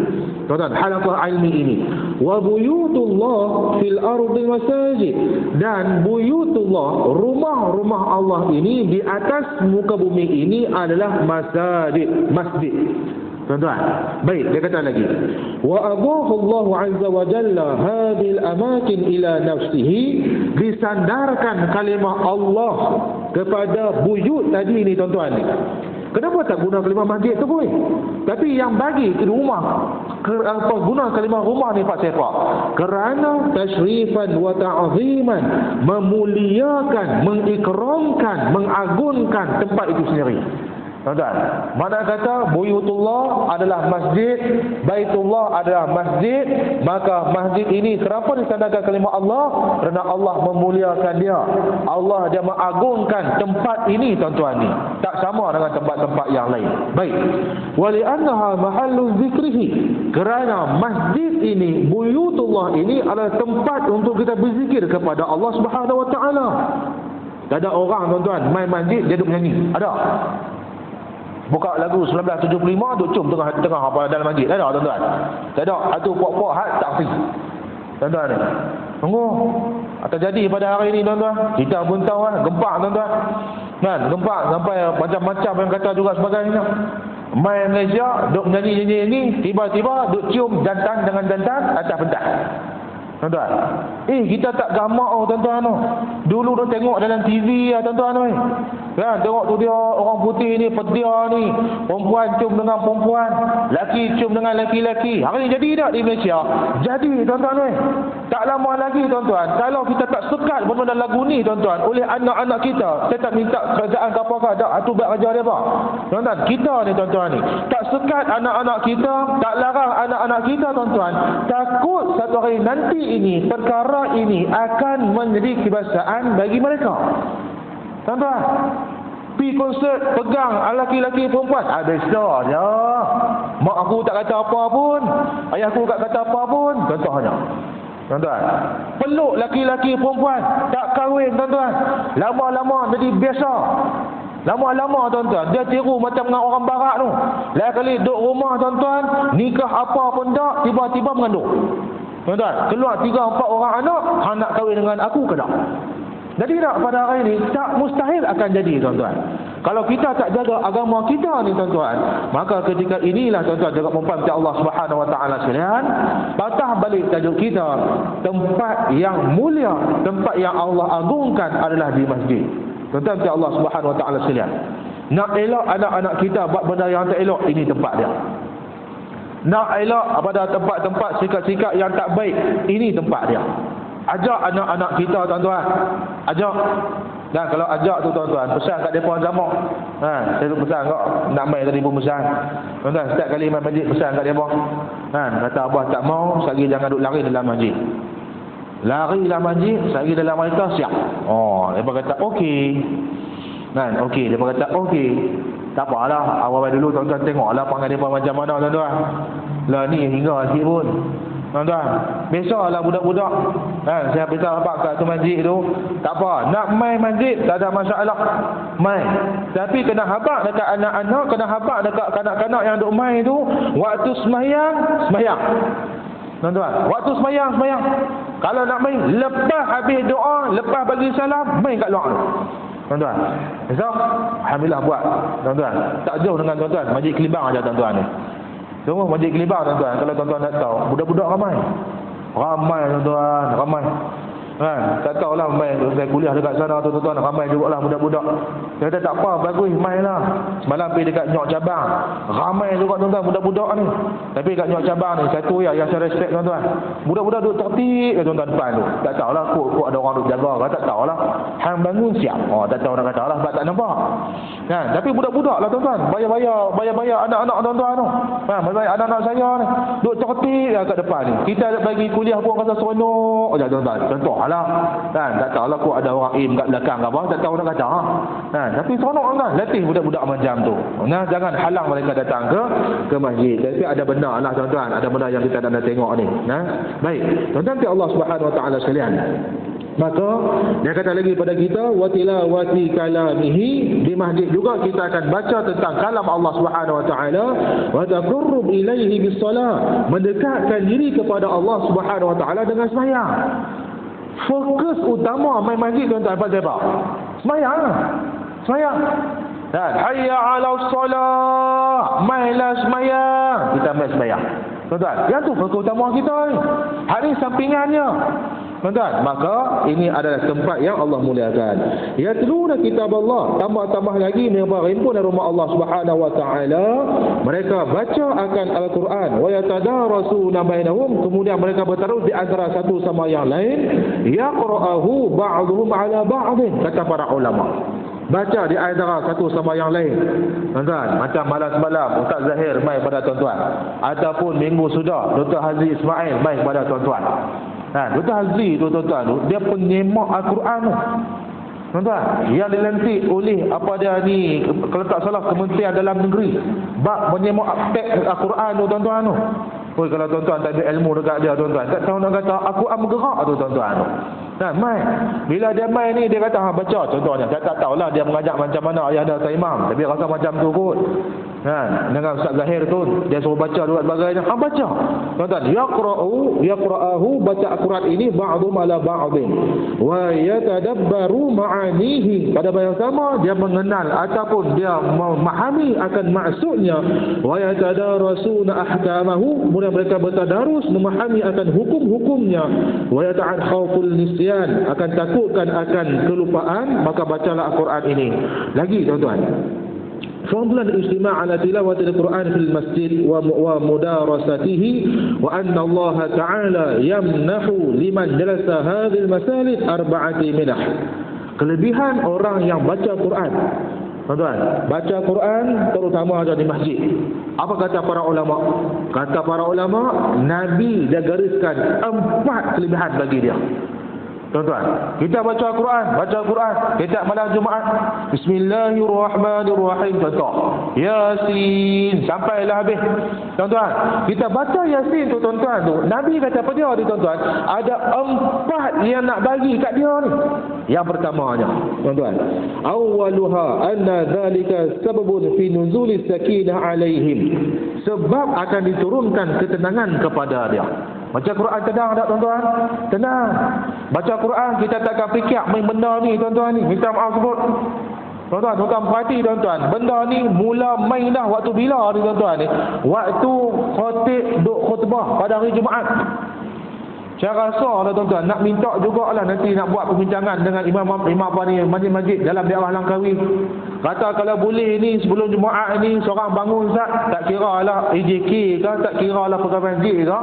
Tuan-tuan, halaqah ilmi ini. Wa buyutullah fil ardi masajid. Dan buyutullah, rumah-rumah Allah ini di atas muka bumi ini adalah masjid. Tuan-tuan, baik, dia kata lagi, wa adhafa Allah azza wa jalla hadhil amakin ila nafsihi, disandarkan kalimah Allah kepada buyut tadi ni tuan-tuan ni. Kenapa tak guna kalimah masjid tu pun? Tapi yang bagi rumah, guna kalimah rumah ni Pak Sefa, kerana tashrifan wa ta'ziman, memuliakan, mengikramkan, mengagungkan tempat itu sendiri. Tuan-tuan, mana kata buyutullah adalah masjid, baitullah adalah masjid, maka masjid ini kenapa disandarkan kalimah Allah? Kerana Allah memuliakan dia. Allah dia mengagungkan tempat ini tuan-tuan ni. Tak sama dengan tempat-tempat yang lain. Baik. Wali annaha mahallu zikrihi. Kerana masjid ini, buyutullah ini adalah tempat untuk kita berzikir kepada Allah Subhanahu wa taala. Tak ada orang tuan-tuan main masjid dia duduk menyanyi. Ada? Buka lagu 1975 duk cium tengah apa dalam masjid. Tak ada tuan-tuan. Tak ada. Itu puak-puak had takfir. Tuan-tuan ni. Tunggu. Atau jadi pada hari ini tuan-tuan. Kita pun tahu kan. Gempak tuan-tuan. Kan? Gempak sampai macam-macam yang kata juga sebagainya. Main Malaysia duk menyanyi ini, tiba-tiba duk cium jantan dengan jantan atas pentas. Tuan-tuan, kita tak gamak tuan-tuan tu. Dulu tu tengok dalam TV tuan-tuan tu. Kan, tengok tu dia orang putih ni, pedia ni, perempuan cium dengan perempuan, laki cium dengan laki-laki. Hari ni jadi tak di Malaysia? Jadi tuan-tuan tu. Tak lama lagi tuan-tuan, kalau kita tak sekat benda lagu ni tuan-tuan oleh anak-anak kita, saya tak minta kerajaan ke apakah, tak, itu baik ajar dia apa. Tuan-tuan, kita ni tuan-tuan ni, tak sekat anak-anak kita, tak larang anak-anak kita tuan-tuan. Takut satu hari nanti ini, perkara ini akan menjadi kebiasaan bagi mereka. Tuan-tuan, pergi konsert, pegang laki-laki perempuan, habis dah je. mak aku tak kata apa pun, ayah aku tak kata apa pun, contohnya. Tuan-tuan, peluk laki-laki perempuan, tak kahwin tuan-tuan, lama-lama jadi biasa. Lama-lama tuan-tuan, dia tiru macam dengan orang barat tu. Lain kali duduk rumah tuan-tuan, nikah apa pun tak, tiba-tiba mengandung. Tuan-tuan, keluar 3-4 orang anak, hang nak kahwin dengan aku ke tak? Jadi tak pada hari ini, tak mustahil akan jadi tuan-tuan. Kalau kita tak jaga agama kita ni tuan-tuan, maka ketika inilah tuan-tuan jaga perempuan Allah Subhanahu Wa Taala sekalian, patah balik tajuk kita, tempat yang mulia, tempat yang Allah agungkan adalah di masjid. Tuan-tuan Allah Subhanahu Wa Taala sekalian, nak elok anak-anak kita buat benda yang tak elok, ini tempat dia. Nak elok pada tempat-tempat sikap-sikap yang tak baik, ini tempat dia. Ajak anak-anak kita tuan-tuan, ajak. Dan kalau ajak tu tuan-tuan, pesan kat depa sama. Saya pesan kau nak main tadi pun pesan. Tuan-tuan, setiap kali main masjid pesan kat depa. Kata abah tak mau, sekali jangan duk lari dalam masjid. Lari dalam masjid, sekali dalam kereta siap. Depa kata okey. Okey, depa kata okey. Tak apalah, awal dulu tuan-tuan tengoklah perangai depa macam mana tuan-tuan. Lah ni hingga akhir pun. Tuan-tuan, biasalah budak-budak. Saya beritahu apa kat tu masjid tu, tak apa, nak main masjid tak ada masalah. Main. Tapi kena habaq dekat anak-anak, kena habaq dekat kanak-kanak yang duk main tu, waktu sembahyang, sembahyang. Tuan-tuan, waktu sembahyang, sembahyang. Kalau nak main, lepas habis doa, lepas bagi salam, main kat luar tu. Tuan-tuan, so, alhamdulillah buat. Tuan-tuan, tak jauh dengan tuan-tuan, Masjid Kelibang aja tuan-tuan ni. Semua Masjid Kelibang tuan-tuan, kalau tuan-tuan nak tahu, budak-budak ramai. Ramai tuan-tuan, ramai. Tak tahulah main, saya kuliah dekat sana tuan-tuan, ramai jugalah budak-budak. Dia kata tak apa, bagus main lah. Semalam pergi dekat Nyok Cabang, ramai juga tuan-tuan budak-budak ni. Tapi dekat Nyok Cabang ni, satu yang saya respect tuan-tuan, budak-budak duduk tertib tuan-tuan depan tu. Tak tahulah kok ada orang duduk jaga ke, tak tahulah. Hang bangun siap. Tak tahu nak kata lah sebab tak nampak. Tapi budak-budak lah tuan-tuan, bayar anak-anak tuan-tuan tu. Bayar anak-anak saya ni, duduk tertib kat depan ni. Kita bagi kuliah pun kata seronok aja tuan-tuan. Contoh lah, tak tahulah kok ada orang aim kat belakang ke apa, tak tahu nak kata. Tapi seronok kan, latih budak-budak macam tu. Jangan halang mereka datang ke masjid. Tapi ada benda lah tuan-tuan, ada benda yang kita nak tengok ni. Baik, tuan-tuan Allah Subhanahu Wa Taala sekalian, maka dia kata lagi pada kita, wa tilawati kalamihi, di masjid juga kita akan baca tentang kalam Allah Subhanahu Wa Taala, wa taqarrub ilaihi bis-salah, mendekatkan diri kepada Allah Subhanahu Wa Taala dengan sembahyang. Fokus utama main masjid tuan-tuan apa? Sembahyang. Sembahyang. Dan hayya 'alas solah, mainlah sembahyang. Kita main sembahyang. Tuan-tuan, yang tu fokus utama kita ni. Hari sampingannya. Tuan-tuan, maka ini adalah tempat yang Allah muliakan. Yatluna kitab Allah, tambah-tambah lagi mereka himpun dari rumah Allah Subhanahu Wa Taala, mereka baca akan Al-Quran, wa yatadarasuna bainahum, kemudian mereka bertaruh di antara satu sama yang lain, yaqra'uhu ba'dhum 'ala ba'dhin, kata para ulama. Baca di antara satu sama yang lain. Tuan-tuan, macam malam semalam Ustaz Zahir main pada tuan-tuan, ataupun minggu sudah Dr. Haziq Ismail main pada tuan-tuan. Dr. Haziq tu tuan-tuan, dia penyemak Al-Quran tu. Tuan-tuan, yang dilantik oleh apa dia ni, kalau tak salah Kementerian Dalam Negeri, bab menyemak teks Al-Quran tu tuan-tuan tu. Kalau tuan-tuan tak ada ilmu dekat dia tuan-tuan, tak tahu nak kata Al-Quran bergerak tu tuan-tuan tu. Main. Bila dia main ni, dia kata baca contohnya. Saya tak tahulah dia mengajak macam mana ayah dia Imam, tapi rasa macam tu kot. Dengan Ustaz Zahir tu, dia suruh baca dua sebagainya. Baca. Tuan-tuan, yaqra'uhu, baca Al-Quran ini ba'dhum 'ala ba'dhin wa yatadabbaru ma'anihi. Pada yang sama, dia mengenal ataupun dia memahami akan maksudnya, wa yatadarasuna ahkamahu, kemudian mereka bertadarus memahami akan hukum-hukumnya, wa yata'an khauful nisyan, akan takutkan akan kelupaan, maka bacalah Al-Quran ini. Lagi tuan-tuan, fadlan ijtima' ala tilawati al-Quran fil masjid wa mudarasatihi, wa anna Allah Ta'ala yamnahu liman jalasa hadhihi al-masalih arba'ati minah. Kelebihan orang yang baca Quran. Tuan-tuan, baca Quran terutama ada di masjid. Apa kata para ulama? Kata para ulama, Nabi dah gariskan 4 kelebihan bagi dia. Tuan-tuan, kita baca Quran setiap malam Jumaat. Bismillahirrahmanirrahim, contoh Yasin sampailah habis. Tuan-tuan, kita baca Yasin tu tuan-tuan tu, Nabi kata apa dia ni tuan-tuan? Ada 4 yang nak bagi kat dia ni. Yang pertamanya, tuan-tuan, awwaluha anna dhalika sababun fi nuzulis sakinah alaihim. Sebab akan diturunkan ketenangan kepada dia. Baca Quran tenang tak tuan-tuan? Tenang. Baca Quran kita takkan fikir main benda ni tuan-tuan ni. Minta maaf sebut. Tuan-tuan, tuan-tuan perhati tuan-tuan. Benda ni mula main dah waktu bila ni tuan-tuan ni? Waktu khatib duk khutbah pada hari Jumaat. Saya rasa lah tuan-tuan, nak minta jugalah nanti nak buat perbincangan dengan imam apa ni, masjid-masjid dalam daerah Langkawi. Kata kalau boleh ni sebelum Jumaat ni seorang bangun Ustaz, tak kira lah EJK ke, tak kira lah pegawai masjid ke.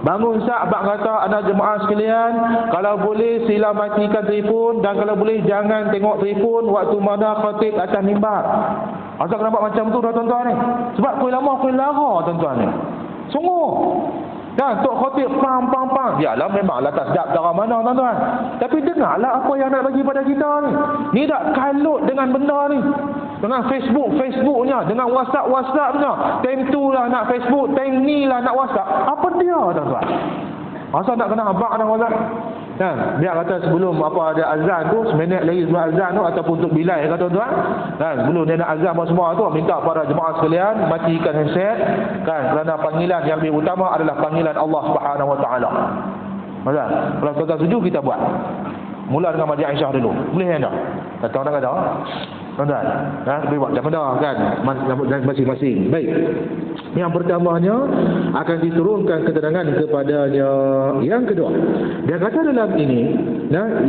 Bangun Ustaz, abang kata anak jemaah sekalian, kalau boleh sila matikan telefon dan kalau boleh jangan tengok telefon waktu mana khatib atas mimbar. Asal kenapa macam tu dah tuan-tuan ni? Sebab kuih lama kuih lara tuan-tuan ni. Sungguh. Dan tok khatib pam. Yalah memanglah tak sedap cara mana tuan-tuan. Tapi dengarlah apa yang nak bagi pada kita ni. Ni tak kalut dengan benda ni. Dengan Facebooknya, dengan WhatsAppnya. Time tu lah nak Facebook, time ni lah nak WhatsApp. Apa dia tuan-tuan? Asal nak kena abang dah WhatsApp. Kan, dia kata sebelum apa ada azan tu, seminit lagi sebelum azan tu ataupun untuk bilai kata tuan-tuan. Kan, sebelum dia nak azan semua tu minta para jemaah sekalian matikan handset kan, kerana panggilan yang lebih utama adalah panggilan Allah Subhanahu Wa Taala. Betul? Kalau tuan-tuan setuju kita buat. Mula dengan Majlis Aisyah dulu. Boleh tak? Kata orang kata. Tuan-tuan, boleh buat macam mana kan? Masing-masing. Baik. Yang pertamanya akan diturunkan ketenangan kepadanya. Yang kedua, dia kata dalam ini,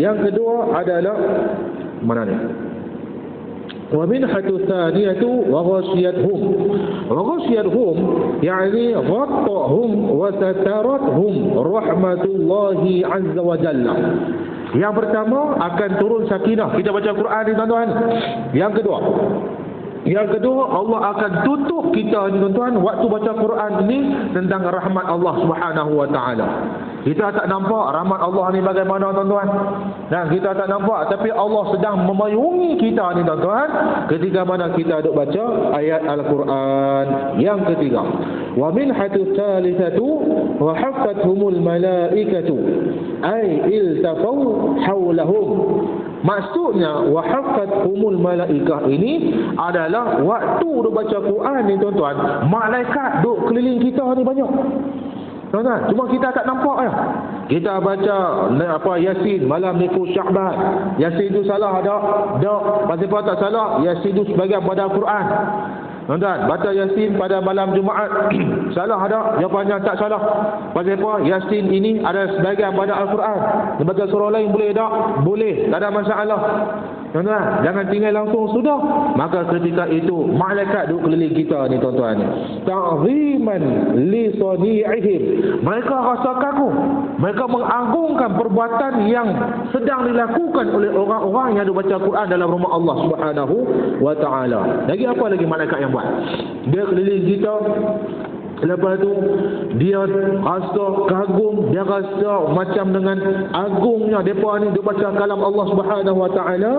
yang kedua adalah mana ni? Wa min hatu thaniyatu wa ghashiyatuhum. Wa ghashiyatuhum yani ghattahum wa satarathum rahmatullahi azza wa jalla. Yang pertama akan turun sakinah. Kita baca Quran ni tuan-tuan. Yang kedua Allah akan tutup kita ni tuan-tuan waktu baca Quran ini tentang rahmat Allah Subhanahu Wa Taala. Kita tak nampak rahmat Allah ni bagaimana tuan-tuan. Dan kita tak nampak, tapi Allah sedang memayungi kita ni tuan-tuan ketika mana kita duk baca ayat Al-Quran. Yang ketiga, wa min hatu thalithatu wa haffathumul malaikatu ay iltafau hawlahum. Maksudnya wahaffathumul malaikah ini adalah waktu duk baca Quran ni tuan-tuan, malaikat duk keliling kita ni banyak. Tuan-tuan, cuma kita tak nampak ya. Kita baca Yasin malam nisfu Sya'ban. Yasin tu salah tak? Tak. Pasal apa tak salah? Yasin tu sebagian pada Quran. Tuan-tuan, baca Yasin pada malam Jumaat salah tak? Jawapannya tak salah. Pasal apa? Yasin ini ada sebagian pada Al-Quran. Dia baca surah lain boleh tak? Boleh, tak ada masalah. Tuan-tuan, jangan tinggal langsung sudah. Maka ketika itu malaikat duk keliling kita ni tuan-tuan. Ta'ziman li sani'ihim. Mereka rasa kagum. Mereka mengagungkan perbuatan yang sedang dilakukan oleh orang-orang yang duk baca Quran dalam rumah Allah Subhanahu Wa Taala. Lagi apa lagi malaikat yang buat? Dia keliling kita. Lepas tu dia rasa kagum, dia rasa macam dengan agungnya depa ni duk baca kalam Allah Subhanahu Wa Taala,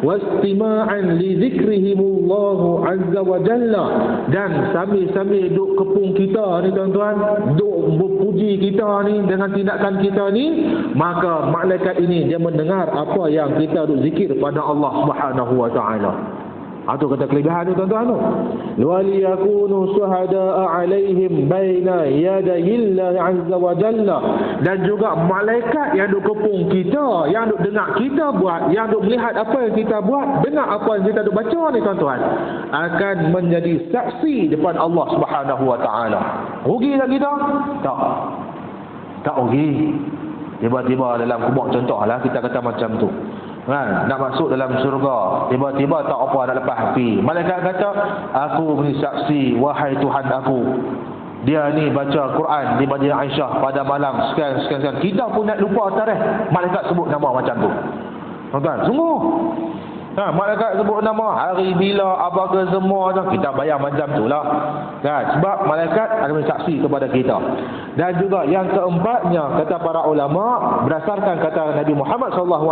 wastima'an li dzikrihimullahu azza wa jalla, dan sambil-sambil duk kepung kita ni tuan-tuan, duk berpuji kita ni dengan tindakan kita ni, maka malaikat ini dia mendengar apa yang kita duk zikir pada Allah Subhanahu Wa Taala. Itu kata kelebihan tu tuan-tuan tu. Waliyakunu syuhada'a 'alaihim baina yadayillahi 'azza wa jalla. Dan juga malaikat yang duk kepung kita, yang duk dengar kita buat, yang duk melihat apa yang kita buat, dengar apa yang kita duk baca ni tuan-tuan, akan menjadi saksi depan Allah Subhanahu Wa Taala. Rugi tak kita? Tak rugi. Tiba-tiba dalam kubur contohlah kita kata macam tu. Nak masuk dalam syurga, tiba-tiba tak apa nak lepas api. Malaikat kata, aku beri saksi wahai Tuhan aku, dia ni baca Quran di Majlis Aisyah pada malam sekian. Kita pun nak lupa tarikh, malaikat sebut nama macam tu. Tuan-tuan, sungguh Malaikat sebut nama, hari, bila, apa ke semua tu, kita bayar macam tu lah. Kan? Sebab malaikat akan bersaksi kepada kita. Dan juga yang keempatnya, kata para ulama, berdasarkan kata Nabi Muhammad SAW,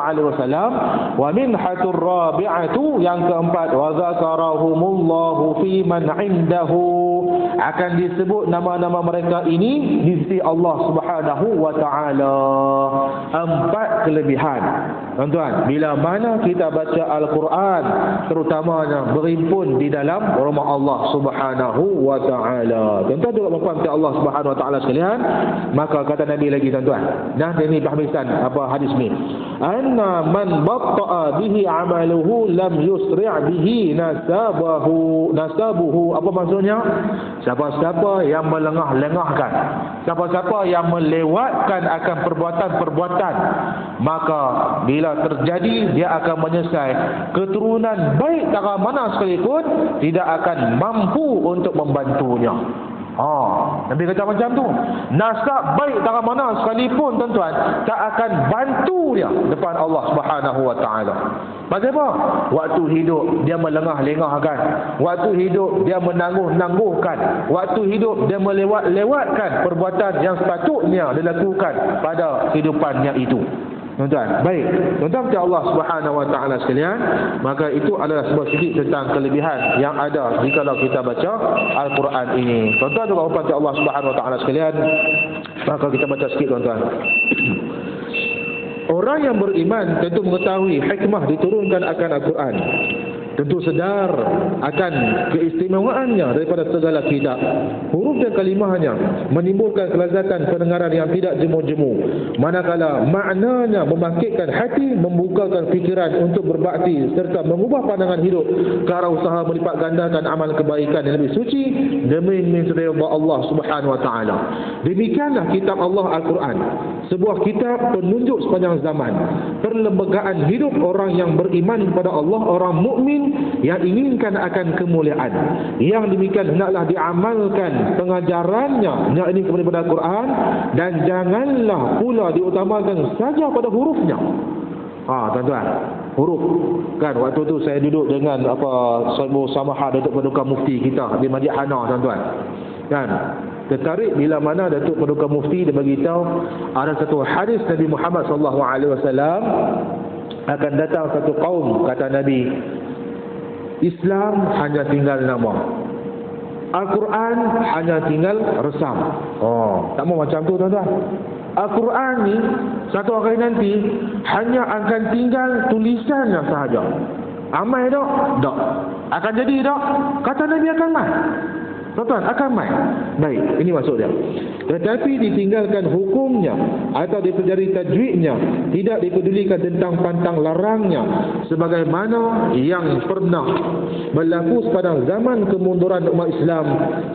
wa minhatur rabi'atu, yang keempat, wa zakarahumullahu fi man indahu, akan disebut nama-nama mereka ini di sisi Allah Subhanahu wa taala. 4 kelebihan. Tuan-tuan, bila mana kita baca Al-Quran, terutamanya berimpun di dalam rumah Allah Subhanahu wa taala. Tuan-tuan juga memfahami Allah Subhanahu wa taala sekalian, maka kata Nabi lagi tuan-tuan. Nah, ini pahamisan apa hadis ni. Anna man batta'a bihi amaluhu lam yusri' bihi nasabuhu. Apa maksudnya? Siapa-siapa yang melengah-lengahkan, siapa-siapa yang melewatkan akan perbuatan-perbuatan, maka bila terjadi dia akan menyesal. Keturunan baik tara mana sekalipun tidak akan mampu untuk membantunya. Nabi kata macam tu. Nasab baik tara mana sekalipun tuan-tuan tak akan bantu dia depan Allah Subhanahu wa taala. Pasal apa? Waktu hidup dia melengah-lengahkan, waktu hidup dia menangguh-nangguhkan, waktu hidup dia melewat-lewatkan perbuatan yang sepatutnya dilakukan pada kehidupannya itu. Tuan-tuan, baik. Tuan-tuan percaya Allah Subhanahu wa taala sekalian, maka itu adalah sebuah sedikit tentang kelebihan yang ada jikalau kita baca Al-Quran ini. Tuan-tuan juga percaya Allah Subhanahu wa taala sekalian, maka kita baca sikit tuan-tuan. Orang yang beriman tentu mengetahui hikmah diturunkan akan Al-Quran. Tentu sedar akan keistimewaannya daripada segala kitab. Huruf dan kalimahnya menimbulkan kelazatan pendengaran yang tidak jemu-jemu, manakala maknanya membangkitkan hati, membukakan fikiran untuk berbakti serta mengubah pandangan hidup ke arah usaha melipat gandakan amal kebaikan yang lebih suci demi mencari Allah Subhanahu wa taala. Demikianlah kitab Allah Al-Quran, sebuah kitab penunjuk sepanjang zaman, perlembagaan hidup orang yang beriman kepada Allah, orang mukmin yang inginkan akan kemuliaan. Yang demikian hendaklah diamalkan pengajarannya, yang ini kepada Al-Quran, dan janganlah pula diutamakan saja pada hurufnya. Tuan-tuan, huruf kan, waktu tu saya duduk dengan Sahibu Samaha, Datuk Paduka Mufti kita di Masjid Hana, tuan-tuan, kan, tertarik bila mana Datuk Paduka Mufti dia bagi tahu ada satu hadis Nabi Muhammad SAW akan datang satu kaum, kata Nabi, Islam hanya tinggal nama, Al-Quran hanya tinggal resam. Tak mau macam tu tuan-tuan. Al-Quran ni satu hari nanti hanya akan tinggal tulisannya sahaja. Amal tak? Tak. Akan jadi tak? Kata Nabi akan mai. Tuan-tuan, akan mai. Baik, ini maksud dia. Tetapi ditinggalkan hukumnya atau dipelajari tajwidnya, tidak dipedulikan tentang pantang larangnya, sebagaimana yang pernah berlaku pada zaman kemunduran umat Islam,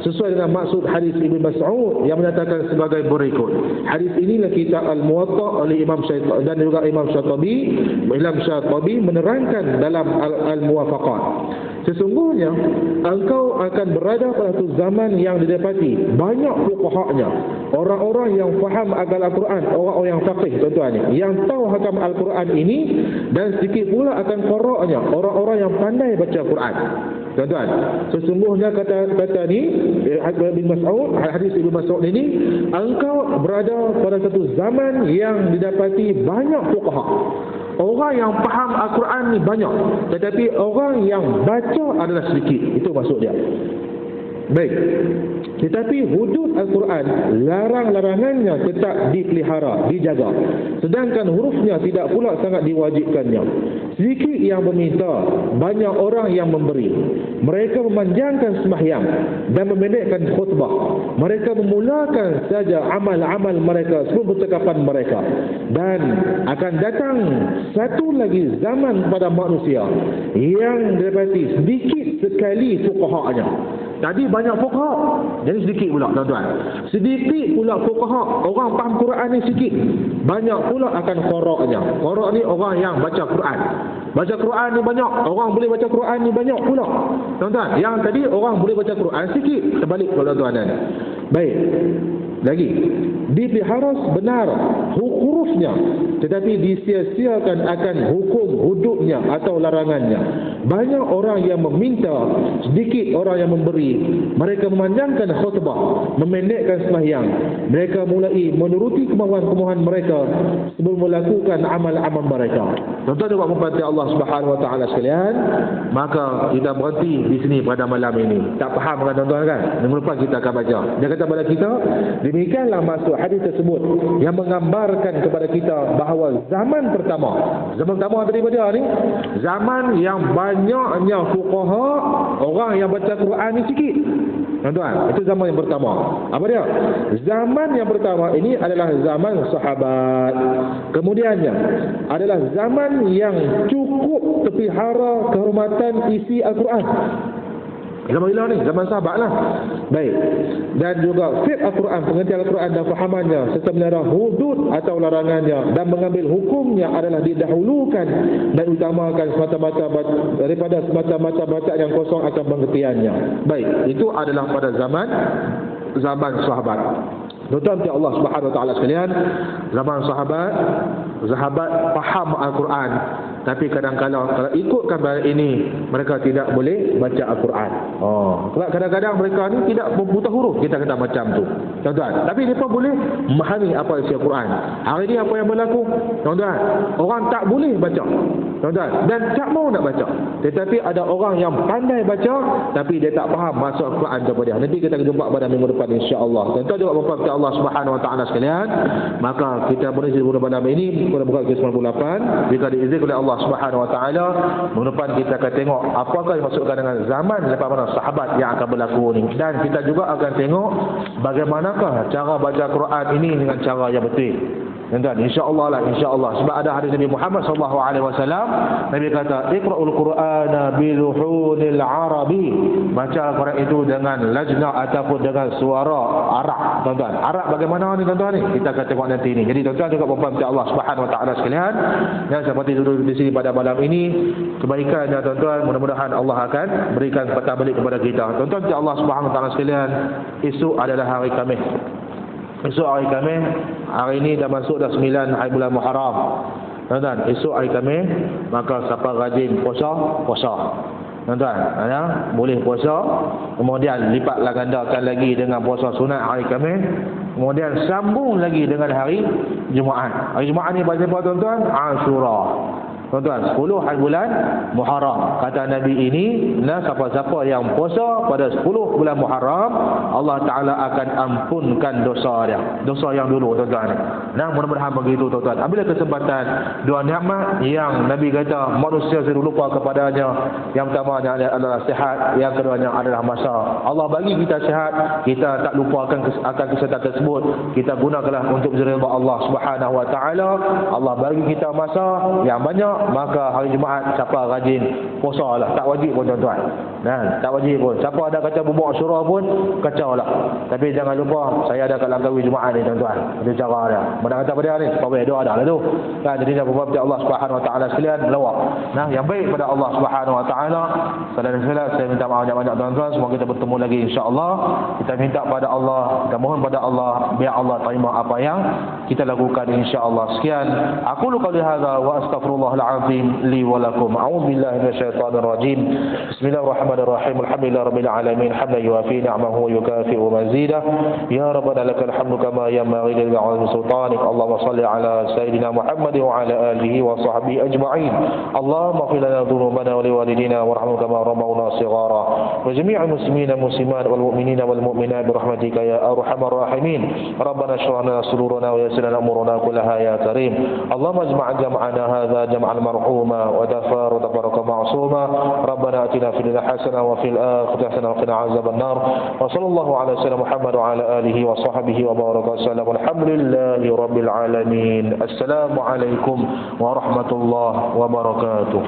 sesuai dengan maksud hadis Ibn Mas'ud yang menyatakan sebagai berikut. Hadis inilah kitab Al-Muwatta oleh Imam Syatibi dan juga Imam Syatibi menerangkan dalam Al-Muwafaqat. Sesungguhnya engkau akan berada pada satu zaman yang didapati banyak fuqahanya, orang-orang yang faham akan Al-Quran, orang-orang yang faqih, tuan-tuan, yang tahu hakam Al-Quran ini, dan sedikit pula akan qira'ahnya, orang-orang yang pandai baca Quran. Tuan-tuan, sesungguhnya kata ni Ibn Mas'ud, hadis Ibn Mas'ud ini, engkau berada pada satu zaman yang didapati banyak fuqaha. Orang yang faham Al-Quran ni banyak, tetapi orang yang baca adalah sedikit. Itu maksud dia. Baik. Tetapi hudud Al-Quran, larang-larangannya tetap dipelihara, dijaga. Sedangkan hurufnya tidak pula sangat diwajibkannya. Sedikit yang meminta, banyak orang yang memberi. Mereka memanjangkan sembahyang dan memendekkan khutbah. Mereka memulakan saja amal-amal mereka sebelum percakapan mereka. Dan akan datang satu lagi zaman pada manusia yang dapati sedikit sekali fuqahanya. Tadi banyak fuqaha, jadi sedikit pula tuan-tuan. Sedikit pula fuqaha, orang faham Quran ni sikit. Banyak pula akan qira'ahnya. Qira' ni orang yang baca Quran. Baca Quran ni banyak, orang boleh baca Quran ni banyak pula. Tuan-tuan, yang tadi orang boleh baca Quran sikit, terbalik pula tuan-tuan. Baik. Lagi, dipelihara benar hurufnya, tetapi disia-siakan akan hukum hududnya atau larangannya. Banyak orang yang meminta, sedikit orang yang memberi. Mereka memanjangkan khutbah, memendekkan sembahyang. Mereka mulai menuruti kemahuan-kemahuan mereka sebelum melakukan amal-amal mereka. Tuan-tuan dan puan-puan Allah Subhanahu wa taala sekalian, maka kita berhenti di sini pada malam ini. Tak faham kan tuan-tuan kan? Minggu depan kita akan baca. Dia kata kepada kita, demikianlah maksud hadis tersebut yang menggambarkan kepada kita bahawa zaman pertama tadi pada ni, zaman yang banyaknya fuqaha, orang yang baca Quran ni sikit. Tuan-tuan, itu zaman yang pertama. Apa dia? Zaman yang pertama ini adalah zaman sahabat. Kemudiannya adalah zaman yang cukup terpelihara kehormatan isi Al-Quran. Zaman bila ni? Zaman sahabat lah. Baik. Dan juga fiqh Al-Quran, pengertian Al-Quran dan fahamannya, serta melihara hudud atau larangannya, dan mengambil hukumnya adalah didahulukan dan utamakan semata-mata daripada semata-mata bacaan yang kosong akan pengertiannya. Baik. Itu adalah pada zaman sahabat. Tuan-tuan yang Allah Subhanahu wa taala sekalian, zaman sahabat faham Al-Quran, tapi kadang-kadang kalau ikutkan balik ini, mereka tidak boleh baca Al-Quran. Kadang-kadang mereka ni tidak buta huruf, kita kata macam tu. Tuan-tuan, tapi mereka boleh memahami apa isi Al-Quran. Hari ini apa yang berlaku? Tuan-tuan, orang tak boleh baca. Tuan-tuan, dan tak mau nak baca. Tetapi ada orang yang pandai baca, tapi dia tak faham maksud Al-Quran kepada dia. Nanti kita akan jumpa pada minggu depan insya-Allah. Tuan-tuan juga memperhatikan Allah Subhanahu wa taala sekalian, maka kita boleh sebut pada malam ini pada buka ke-98 jika diizinkan oleh Allah Subhanahu wa taala. Minggu depan kita akan tengok apakah yang dimaksudkan dengan zaman lepas mana sahabat yang akan berlaku ni, dan kita juga akan tengok bagaimanakah cara baca Quran ini dengan cara yang betul. Tuan-tuan, insya-Allah sebab ada hadis Nabi Muhammad sallallahu alaihi wasallam, Nabi kata iqra'ul Qur'ana biluhunil arabi, baca Quran itu dengan lajna ataupun dengan suara Arab. Tuan-tuan, Arab bagaimana ni tuan-tuan ni? Kita akan tengok nanti ni. Jadi tuan-tuan juga puan-puan Allah Subhanahu wa taala sekalian, yang seperti duduk di sini pada malam ini, kebaikannya tuan-tuan mudah-mudahan Allah akan berikan patah balik kepada kita. Tuan-tuan Allah Subhanahu wa taala sekalian, esok adalah hari Khamis. Esok hari Khamis, hari ini dah masuk dah 9 hari bulan Muharram. Tuan-tuan, esok hari Khamis, maka siapa rajin puasa. Tuan-tuan, boleh puasa, kemudian lipatlah gandakan lagi dengan puasa sunat hari Khamis, kemudian sambung lagi dengan hari Jumaat. Hari Jumaat ni pada apa tuan-tuan? Ashura. Tuan-tuan, 10 hari bulan Muharram. Kata Nabi ini, siapa-siapa yang puasa pada 10 bulan Muharram, Allah Ta'ala akan ampunkan dosa dia. Dosa yang dulu, tuan-tuan. Mudah-mudahan begitu, tuan-tuan. Apabila kesempatan, dua nikmat yang Nabi kata manusia selalu lupa kepadanya. Yang pertamanya adalah sihat, yang keduanya adalah masa. Allah bagi kita sihat, kita tak lupakan akan kesihatan tersebut. Kita gunakanlah untuk meridai Allah Subhanahu wa Ta'ala. Allah bagi kita masa yang banyak, maka hari Jumaat siapa rajin puasa lah. Tak wajib pun tuan-tuan, tak wajib pun. Siapa ada kacau bubuk Ashura pun kacau lah. Tapi jangan lupa, saya ada kat Langkawi Jumaat ni tuan-tuan. Itu cara dia. Mana kata pada ni, supaya doa dah lah tu. Jadi dah berbuat Allah Subhanahu wa taala sekalian, melawak yang baik pada Allah Subhanahu wa taala. Saya minta maaf banyak-banyak tuan-tuan. Semoga kita bertemu lagi insya-Allah. Kita minta pada Allah, kita mohon pada Allah, biar Allah terima apa yang kita lakukan insya-Allah. Sekian aku qauli hadza wa astaghfirullah العظيم لي ولكم. أعوذ بالله من الشيطان الرجيم. بسم الله الرحمن الرحيم. الحمد لله رب العالمين حمدا يوافي نعمه ويكافئ مزيده. يا ربنا لك الحمد كما ينبغي لعظيم سلطانك. اللهم صل على سيدنا محمد وعلى آله وصحبه أجمعين. اللهم اغفر لنا ذنوبنا ولوالدينا وارحمهم كما ربونا صغارا. وجميع المسلمين والمسلمات والمؤمنين والمؤمنات برحمتك يا أرحم الراحمين. ربنا اشرح لنا صدورنا ويسر لنا أمورنا كلها يا كريم. اللهم اجمع جمعنا هذا جمعا مرحوما وتفرق معصوما. ربنا اتنا في الدنيا حسنه وفي الاخره حسنه وقنا عذاب النار. وصلى الله على سيدنا محمد وعلى اله وصحبه وبارك وسلم. الحمد لله رب العالمين. السلام عليكم ورحمه الله وبركاته.